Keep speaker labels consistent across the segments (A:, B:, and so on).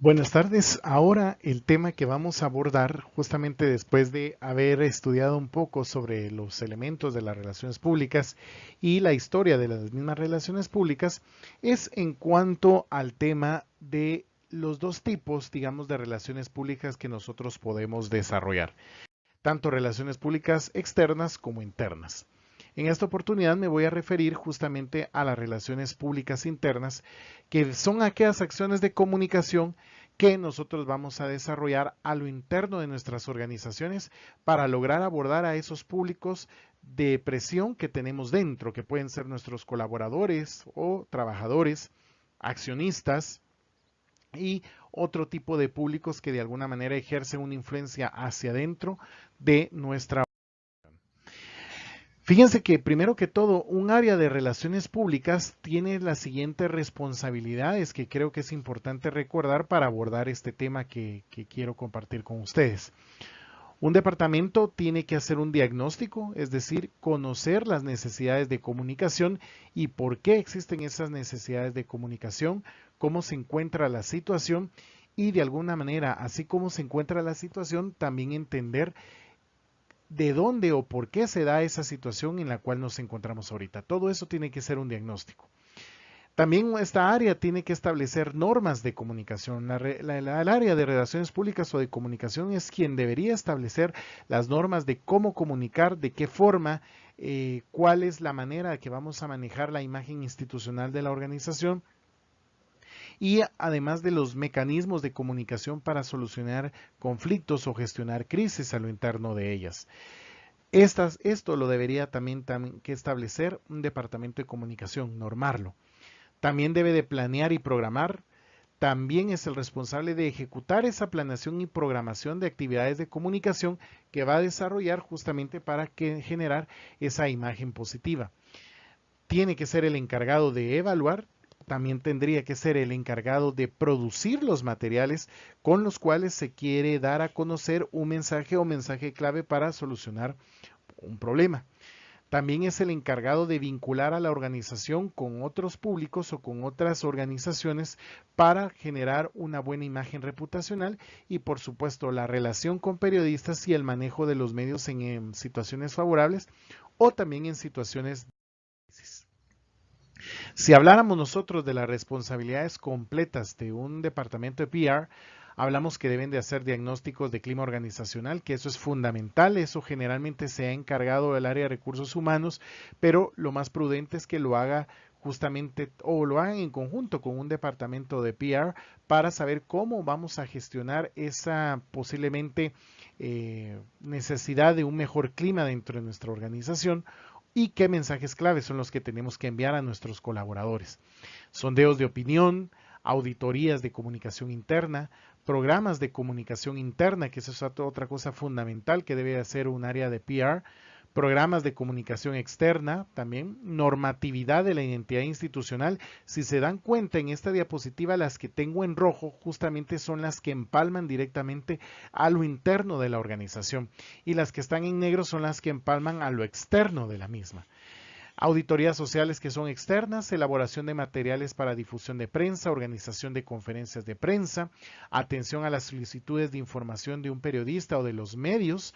A: Buenas tardes. Ahora el tema que vamos a abordar, justamente después de haber estudiado un poco sobre los elementos de las relaciones públicas y la historia de las mismas relaciones públicas, es en cuanto al tema de los dos tipos, digamos, de relaciones públicas que nosotros podemos desarrollar, tanto relaciones públicas externas como internas. En esta oportunidad me voy a referir justamente a las relaciones públicas internas, que son aquellas acciones de comunicación que nosotros vamos a desarrollar a lo interno de nuestras organizaciones para lograr abordar a esos públicos de presión que tenemos dentro, que pueden ser nuestros colaboradores o trabajadores, accionistas y otro tipo de públicos que de alguna manera ejercen una influencia hacia adentro de nuestra. Fíjense que primero que todo, un área de relaciones públicas tiene las siguientes responsabilidades que creo que es importante recordar para abordar este tema que quiero compartir con ustedes. Un departamento tiene que hacer un diagnóstico, es decir, conocer las necesidades de comunicación y por qué existen esas necesidades de comunicación, cómo se encuentra la situación y de alguna manera, así como se encuentra la situación, también entender de dónde o por qué se da esa situación en la cual nos encontramos ahorita. Todo eso tiene que ser un diagnóstico. También esta área tiene que establecer normas de comunicación. El área de relaciones públicas o de comunicación es quien debería establecer las normas de cómo comunicar, de qué forma, cuál es la manera que vamos a manejar la imagen institucional de la organización y además de los mecanismos de comunicación para solucionar conflictos o gestionar crisis a lo interno de ellas. Esto lo debería también que establecer un departamento de comunicación, normarlo. También debe de planear y programar. También es el responsable de ejecutar esa planeación y programación de actividades de comunicación que va a desarrollar justamente para generar esa imagen positiva. Tiene que ser el encargado de evaluar, también tendría que ser el encargado de producir los materiales con los cuales se quiere dar a conocer un mensaje o mensaje clave para solucionar un problema. También es el encargado de vincular a la organización con otros públicos o con otras organizaciones para generar una buena imagen reputacional y por supuesto la relación con periodistas y el manejo de los medios en situaciones favorables o también en situaciones de crisis. Si habláramos nosotros de las responsabilidades completas de un departamento de PR, hablamos que deben de hacer diagnósticos de clima organizacional, que eso es fundamental, eso generalmente se ha encargado del área de recursos humanos, pero lo más prudente es que lo haga justamente o lo hagan en conjunto con un departamento de PR para saber cómo vamos a gestionar esa posiblemente necesidad de un mejor clima dentro de nuestra organización y qué mensajes claves son los que tenemos que enviar a nuestros colaboradores. Sondeos de opinión, auditorías de comunicación interna, programas de comunicación interna, que eso es otra cosa fundamental que debe hacer un área de PR, programas de comunicación externa, también normatividad de la identidad institucional. Si se dan cuenta en esta diapositiva, las que tengo en rojo justamente son las que empalman directamente a lo interno de la organización y las que están en negro son las que empalman a lo externo de la misma. Auditorías sociales que son externas, elaboración de materiales para difusión de prensa, organización de conferencias de prensa, atención a las solicitudes de información de un periodista o de los medios,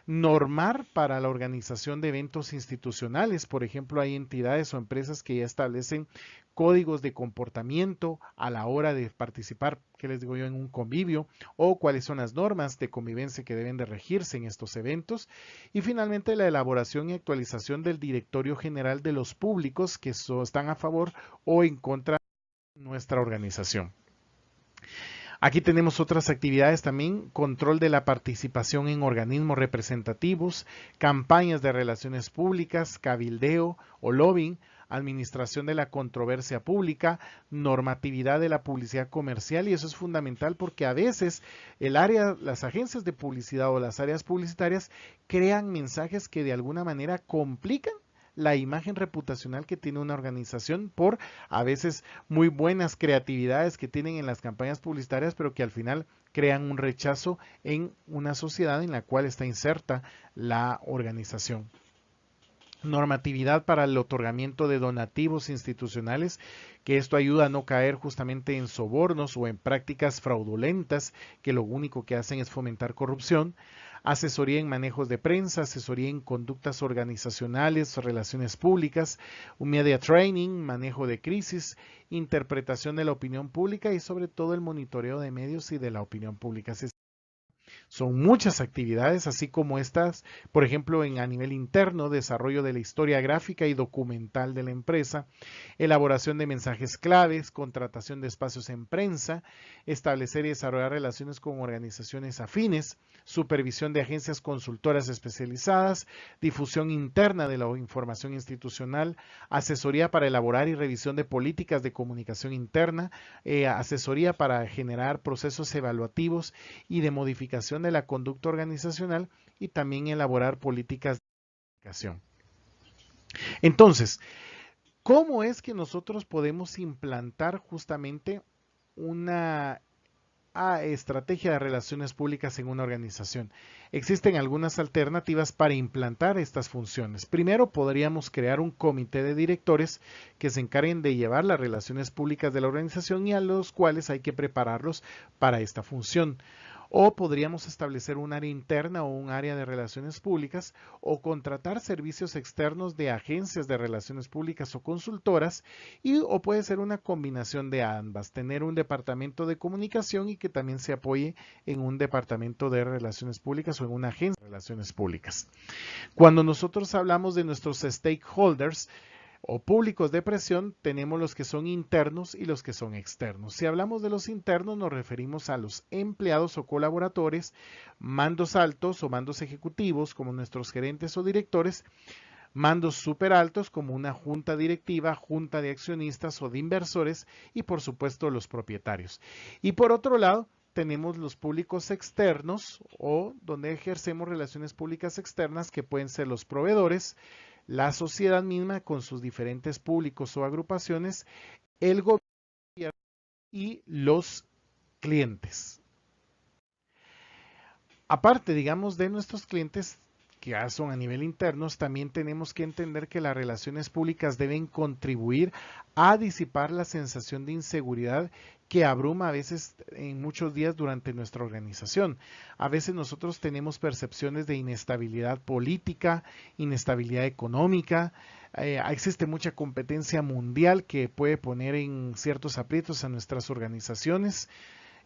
A: normar para la organización de eventos institucionales. Por ejemplo, hay entidades o empresas que ya establecen códigos de comportamiento a la hora de participar, ¿qué les digo yo?, en un convivio o cuáles son las normas de convivencia que deben de regirse en estos eventos. Y finalmente la elaboración y actualización del directorio general de los públicos que están a favor o en contra de nuestra organización. Aquí tenemos otras actividades también, control de la participación en organismos representativos, campañas de relaciones públicas, cabildeo o lobbying, administración de la controversia pública, normatividad de la publicidad comercial y eso es fundamental porque a veces las agencias de publicidad o las áreas publicitarias crean mensajes que de alguna manera complican la imagen reputacional que tiene una organización por a veces muy buenas creatividades que tienen en las campañas publicitarias, pero que al final crean un rechazo en una sociedad en la cual está inserta la organización. normatividad para el otorgamiento de donativos institucionales, que esto ayuda a no caer justamente en sobornos o en prácticas fraudulentas que lo único que hacen es fomentar corrupción, asesoría en manejos de prensa, asesoría en conductas organizacionales, relaciones públicas, un media training, manejo de crisis, interpretación de la opinión pública y sobre todo el monitoreo de medios y de la opinión pública. Son muchas actividades, así como estas, por ejemplo, a nivel interno, desarrollo de la historia gráfica y documental de la empresa, elaboración de mensajes claves, contratación de espacios en prensa, establecer y desarrollar relaciones con organizaciones afines, supervisión de agencias consultoras especializadas, difusión interna de la información institucional, asesoría para elaborar y revisión de políticas de comunicación interna, asesoría para generar procesos evaluativos y de modificación de la conducta organizacional y también elaborar políticas de comunicación. Entonces, ¿cómo es que nosotros podemos implantar justamente una estrategia de relaciones públicas en una organización? Existen algunas alternativas para implantar estas funciones. Primero, podríamos crear un comité de directores que se encarguen de llevar las relaciones públicas de la organización y a los cuales hay que prepararlos para esta función. O podríamos establecer un área interna o un área de relaciones públicas o contratar servicios externos de agencias de relaciones públicas o consultoras o puede ser una combinación de ambas, tener un departamento de comunicación y que también se apoye en un departamento de relaciones públicas o en una agencia de relaciones públicas. Cuando nosotros hablamos de nuestros stakeholders, o públicos de presión, tenemos los que son internos y los que son externos. Si hablamos de los internos, nos referimos a los empleados o colaboradores, mandos altos o mandos ejecutivos, como nuestros gerentes o directores, mandos súper altos, como una junta directiva, junta de accionistas o de inversores, y por supuesto los propietarios. Y por otro lado, tenemos los públicos externos o donde ejercemos relaciones públicas externas, que pueden ser los proveedores, la sociedad misma con sus diferentes públicos o agrupaciones, el gobierno y los clientes. Aparte, digamos, de nuestros clientes que ya son a nivel interno, también tenemos que entender que las relaciones públicas deben contribuir a disipar la sensación de inseguridad que abruma a veces en muchos días durante nuestra organización. A veces nosotros tenemos percepciones de inestabilidad política, inestabilidad económica, existe mucha competencia mundial que puede poner en ciertos aprietos a nuestras organizaciones,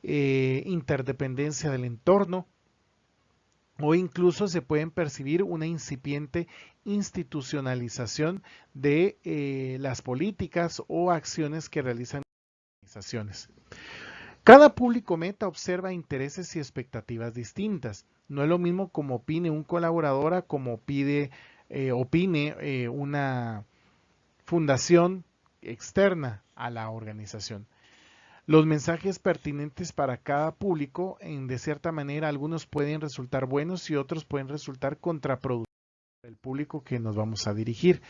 A: interdependencia del entorno, o incluso se pueden percibir una incipiente institucionalización de las políticas o acciones que realizan organizaciones. Cada público meta observa intereses y expectativas distintas. No es lo mismo como opine un colaborador a como opine una fundación externa a la organización. Los mensajes pertinentes para cada público, de cierta manera, algunos pueden resultar buenos y otros pueden resultar contraproducentes para el público que nos vamos a dirigir.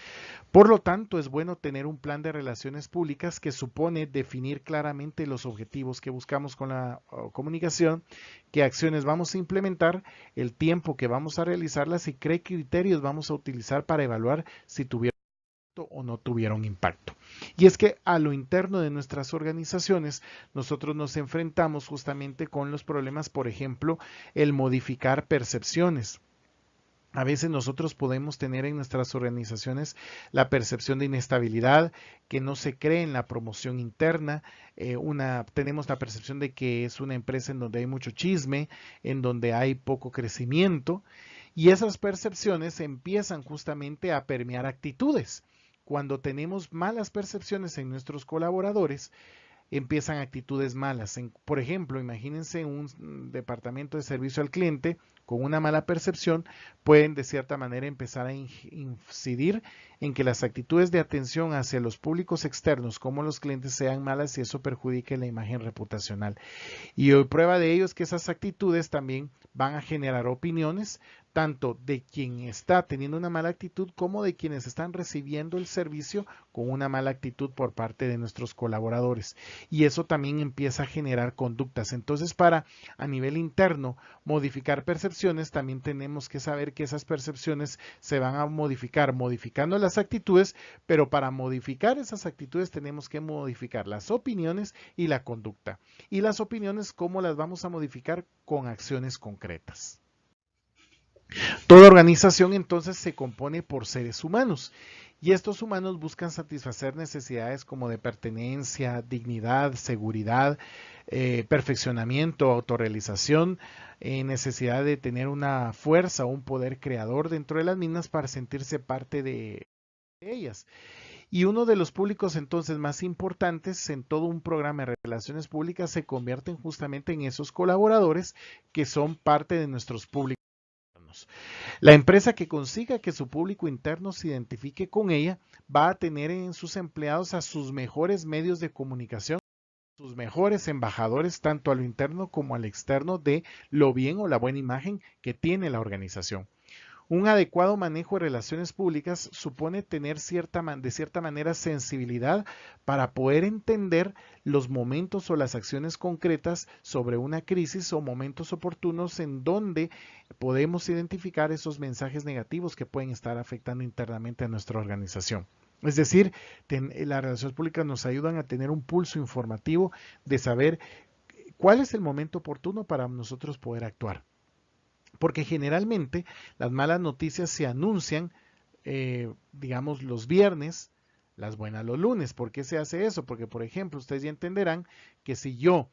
A: Por lo tanto, es bueno tener un plan de relaciones públicas que supone definir claramente los objetivos que buscamos con la comunicación, qué acciones vamos a implementar, el tiempo que vamos a realizarlas y qué criterios vamos a utilizar para evaluar si tuvieron o no tuvieron impacto. Y es que a lo interno de nuestras organizaciones nosotros nos enfrentamos justamente con los problemas, por ejemplo, el modificar percepciones. A veces nosotros podemos tener en nuestras organizaciones la percepción de inestabilidad, que no se cree en la promoción interna, tenemos la percepción de que es una empresa en donde hay mucho chisme, en donde hay poco crecimiento, y esas percepciones empiezan justamente a permear actitudes. Cuando tenemos malas percepciones en nuestros colaboradores, empiezan actitudes malas. Por ejemplo, imagínense un departamento de servicio al cliente con una mala percepción, pueden de cierta manera empezar a incidir en que las actitudes de atención hacia los públicos externos como los clientes sean malas y eso perjudique la imagen reputacional. Y hoy prueba de ello es que esas actitudes también van a generar opiniones, tanto de quien está teniendo una mala actitud como de quienes están recibiendo el servicio con una mala actitud por parte de nuestros colaboradores. Y eso también empieza a generar conductas. Entonces, para a nivel interno modificar percepciones, también tenemos que saber que esas percepciones se van a modificar modificando las actitudes, pero para modificar esas actitudes tenemos que modificar las opiniones y la conducta. Y las opiniones, ¿cómo las vamos a modificar? Con acciones concretas. Toda organización entonces se compone por seres humanos y estos humanos buscan satisfacer necesidades como de pertenencia, dignidad, seguridad, perfeccionamiento, autorrealización, necesidad de tener una fuerza o un poder creador dentro de las mismas para sentirse parte de ellas. Y uno de los públicos entonces más importantes en todo un programa de relaciones públicas se convierten justamente en esos colaboradores que son parte de nuestros públicos. La empresa que consiga que su público interno se identifique con ella va a tener en sus empleados a sus mejores medios de comunicación, sus mejores embajadores tanto a lo interno como al externo de lo bien o la buena imagen que tiene la organización. Un adecuado manejo de relaciones públicas supone tener de cierta manera sensibilidad para poder entender los momentos o las acciones concretas sobre una crisis o momentos oportunos en donde podemos identificar esos mensajes negativos que pueden estar afectando internamente a nuestra organización. Es decir, las relaciones públicas nos ayudan a tener un pulso informativo de saber cuál es el momento oportuno para nosotros poder actuar. Porque generalmente las malas noticias se anuncian, digamos, los viernes, las buenas los lunes. ¿Por qué se hace eso? Porque, por ejemplo, ustedes ya entenderán que si yo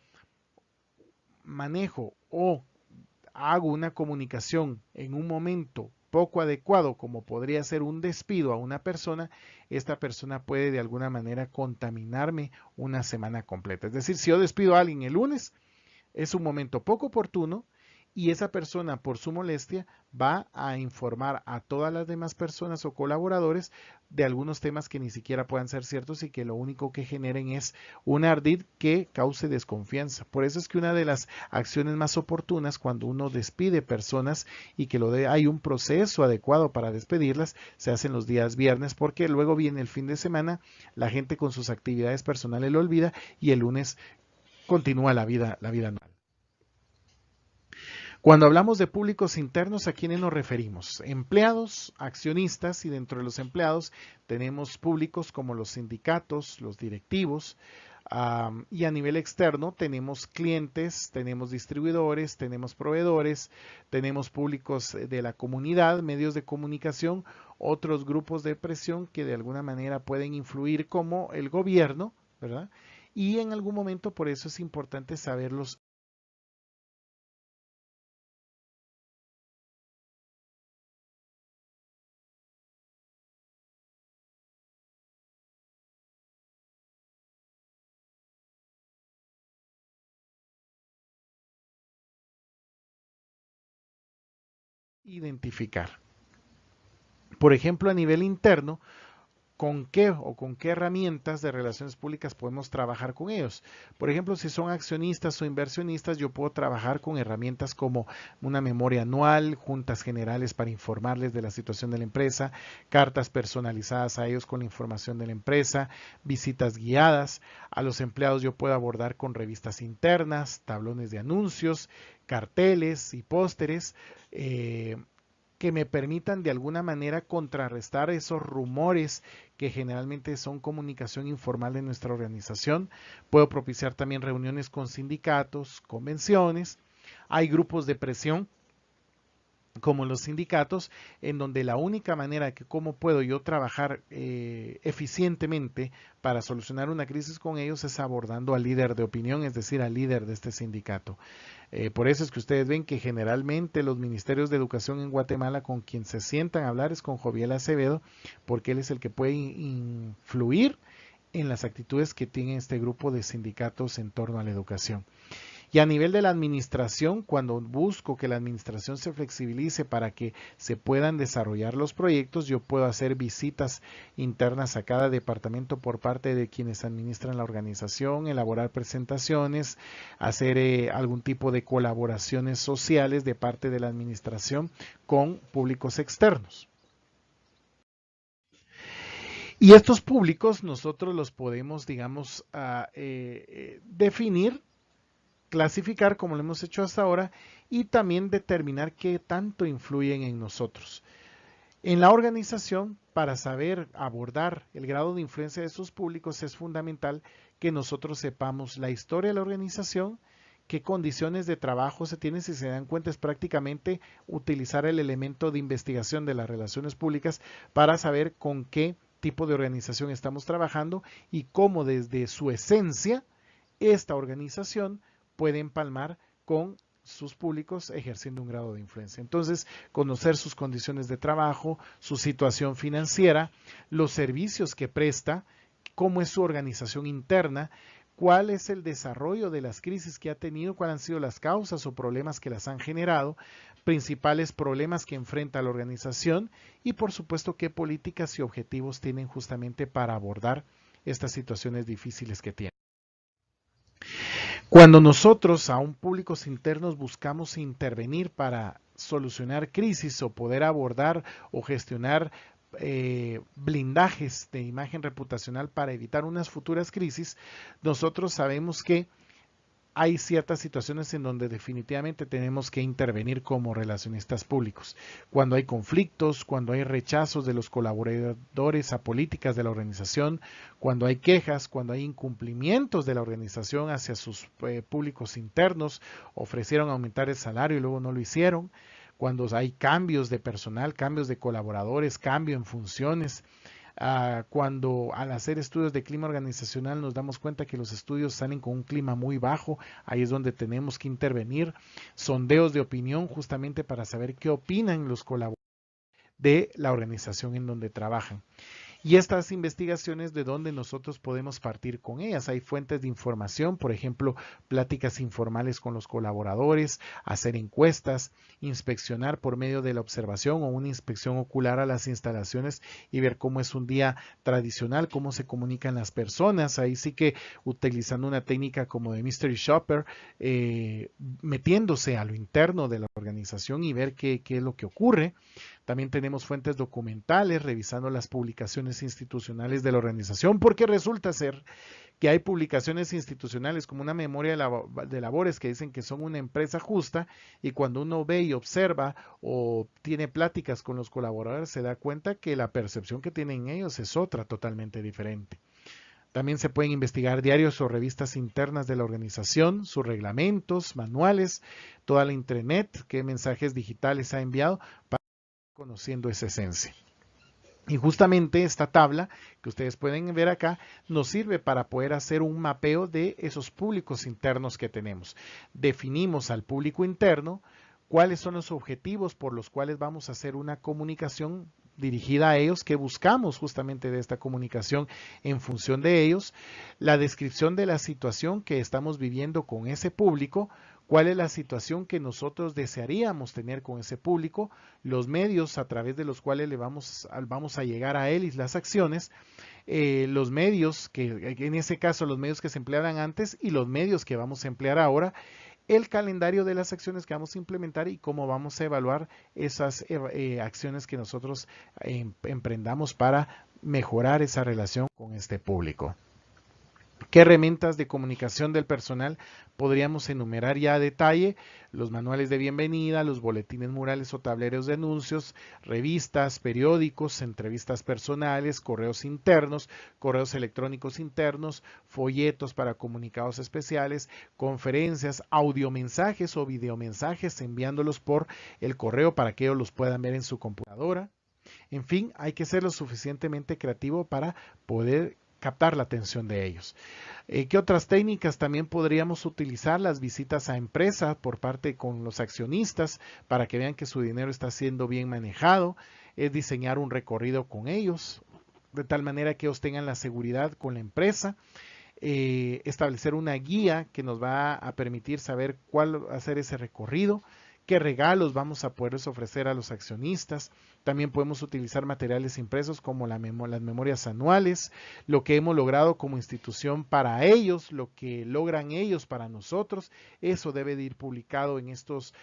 A: manejo o hago una comunicación en un momento poco adecuado, como podría ser un despido a una persona, esta persona puede de alguna manera contaminarme una semana completa. Es decir, si yo despido a alguien el lunes, es un momento poco oportuno y esa persona por su molestia va a informar a todas las demás personas o colaboradores de algunos temas que ni siquiera puedan ser ciertos y que lo único que generen es un ardid que cause desconfianza. Por eso es que una de las acciones más oportunas cuando uno despide personas y que hay un proceso adecuado para despedirlas, se hacen los días viernes porque luego viene el fin de semana, la gente con sus actividades personales lo olvida y el lunes continúa la vida normal. Cuando hablamos de públicos internos, ¿a quiénes nos referimos? Empleados, accionistas y dentro de los empleados tenemos públicos como los sindicatos, los directivos y a nivel externo tenemos clientes, tenemos distribuidores, tenemos proveedores, tenemos públicos de la comunidad, medios de comunicación, otros grupos de presión que de alguna manera pueden influir como el gobierno, ¿verdad? Y en algún momento por eso es importante saberlos identificar. Por ejemplo, a nivel interno, con qué herramientas de relaciones públicas podemos trabajar con ellos. Por ejemplo, si son accionistas o inversionistas, yo puedo trabajar con herramientas como una memoria anual, juntas generales para informarles de la situación de la empresa, cartas personalizadas a ellos con la información de la empresa, visitas guiadas. A los empleados yo puedo abordar con revistas internas, tablones de anuncios, carteles y pósteres. Que me permitan de alguna manera contrarrestar esos rumores que generalmente son comunicación informal de nuestra organización. Puedo propiciar también reuniones con sindicatos, convenciones. Hay grupos de presión como los sindicatos, en donde la única manera que cómo puedo yo trabajar eficientemente para solucionar una crisis con ellos es abordando al líder de opinión, es decir, al líder de este sindicato. Por eso es que ustedes ven que generalmente los ministerios de educación en Guatemala con quien se sientan a hablar es con Joviel Acevedo, porque él es el que puede influir en las actitudes que tiene este grupo de sindicatos en torno a la educación. Y a nivel de la administración, cuando busco que la administración se flexibilice para que se puedan desarrollar los proyectos, yo puedo hacer visitas internas a cada departamento por parte de quienes administran la organización, elaborar presentaciones, hacer algún tipo de colaboraciones sociales de parte de la administración con públicos externos. Y estos públicos nosotros los podemos, digamos, definir, clasificar como lo hemos hecho hasta ahora y también determinar qué tanto influyen en nosotros. En la organización, para saber abordar el grado de influencia de esos públicos, es fundamental que nosotros sepamos la historia de la organización, qué condiciones de trabajo se tienen. Si se dan cuenta, es prácticamente utilizar el elemento de investigación de las relaciones públicas para saber con qué tipo de organización estamos trabajando y cómo desde su esencia esta organización puede empalmar con sus públicos ejerciendo un grado de influencia. Entonces, conocer sus condiciones de trabajo, su situación financiera, los servicios que presta, cómo es su organización interna, cuál es el desarrollo de las crisis que ha tenido, cuáles han sido las causas o problemas que las han generado, principales problemas que enfrenta la organización y por supuesto qué políticas y objetivos tienen justamente para abordar estas situaciones difíciles que tienen. Cuando nosotros a un públicos internos buscamos intervenir para solucionar crisis o poder abordar o gestionar blindajes de imagen reputacional para evitar unas futuras crisis, nosotros sabemos que hay ciertas situaciones en donde definitivamente tenemos que intervenir como relacionistas públicos. Cuando hay conflictos, cuando hay rechazos de los colaboradores a políticas de la organización, cuando hay quejas, cuando hay incumplimientos de la organización hacia sus públicos internos, ofrecieron aumentar el salario y luego no lo hicieron, cuando hay cambios de personal, cambios de colaboradores, cambio en funciones, cuando al hacer estudios de clima organizacional nos damos cuenta que los estudios salen con un clima muy bajo, ahí es donde tenemos que intervenir, sondeos de opinión justamente para saber qué opinan los colaboradores de la organización en donde trabajan. Y estas investigaciones de dónde nosotros podemos partir con ellas. Hay fuentes de información, por ejemplo, pláticas informales con los colaboradores, hacer encuestas, inspeccionar por medio de la observación o una inspección ocular a las instalaciones y ver cómo es un día tradicional, cómo se comunican las personas. Ahí sí que utilizando una técnica como de Mystery Shopper, metiéndose a lo interno de la organización y ver qué es lo que ocurre. También tenemos fuentes documentales, revisando las publicaciones institucionales de la organización, porque resulta ser que hay publicaciones institucionales como una memoria de labores que dicen que son una empresa justa y cuando uno ve y observa o tiene pláticas con los colaboradores se da cuenta que la percepción que tienen ellos es otra totalmente diferente. También se pueden investigar diarios o revistas internas de la organización, sus reglamentos, manuales, toda la intranet, qué mensajes digitales ha enviado para conociendo esa esencia. Y justamente esta tabla que ustedes pueden ver acá nos sirve para poder hacer un mapeo de esos públicos internos que tenemos. Definimos al público interno, cuáles son los objetivos por los cuales vamos a hacer una comunicación dirigida a ellos, que buscamos justamente de esta comunicación en función de ellos, la descripción de la situación que estamos viviendo con ese público, cuál es la situación que nosotros desearíamos tener con ese público, los medios a través de los cuales vamos a llegar a él y las acciones, los medios que en ese caso los medios que se empleaban antes y los medios que vamos a emplear ahora, el calendario de las acciones que vamos a implementar y cómo vamos a evaluar esas acciones que nosotros emprendamos para mejorar esa relación con este público. ¿Qué herramientas de comunicación del personal podríamos enumerar ya a detalle? Los manuales de bienvenida, los boletines murales o tableros de anuncios, revistas, periódicos, entrevistas personales, correos internos, correos electrónicos internos, folletos para comunicados especiales, conferencias, audiomensajes o videomensajes enviándolos por el correo para que ellos los puedan ver en su computadora. En fin, hay que ser lo suficientemente creativo para poder captar la atención de ellos. ¿Qué otras técnicas también podríamos utilizar? Las visitas a empresas por parte con los accionistas para que vean que su dinero está siendo bien manejado. Es diseñar un recorrido con ellos de tal manera que ellos tengan la seguridad con la empresa. establecer una guía que nos va a permitir saber cuál va a ser ese recorrido, qué regalos vamos a poderles ofrecer a los accionistas. También podemos utilizar materiales impresos como las memorias anuales, lo que hemos logrado como institución para ellos, lo que logran ellos para nosotros. Eso debe de ir publicado en estas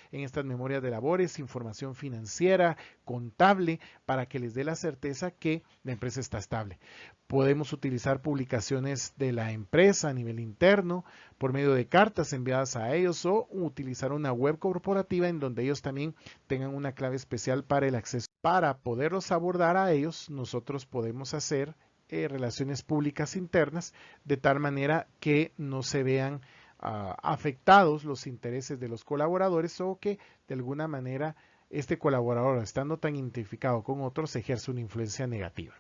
A: memorias de labores, información financiera, contable, para que les dé la certeza que la empresa está estable. Podemos utilizar publicaciones de la empresa a nivel interno por medio de cartas enviadas a ellos o utilizar una web corporativa en donde ellos también tengan una clave especial para el acceso. Para poderlos abordar a ellos, nosotros podemos hacer relaciones públicas internas de tal manera que no se vean afectados los intereses de los colaboradores o que de alguna manera este colaborador, estando tan identificado con otros, ejerce una influencia negativa.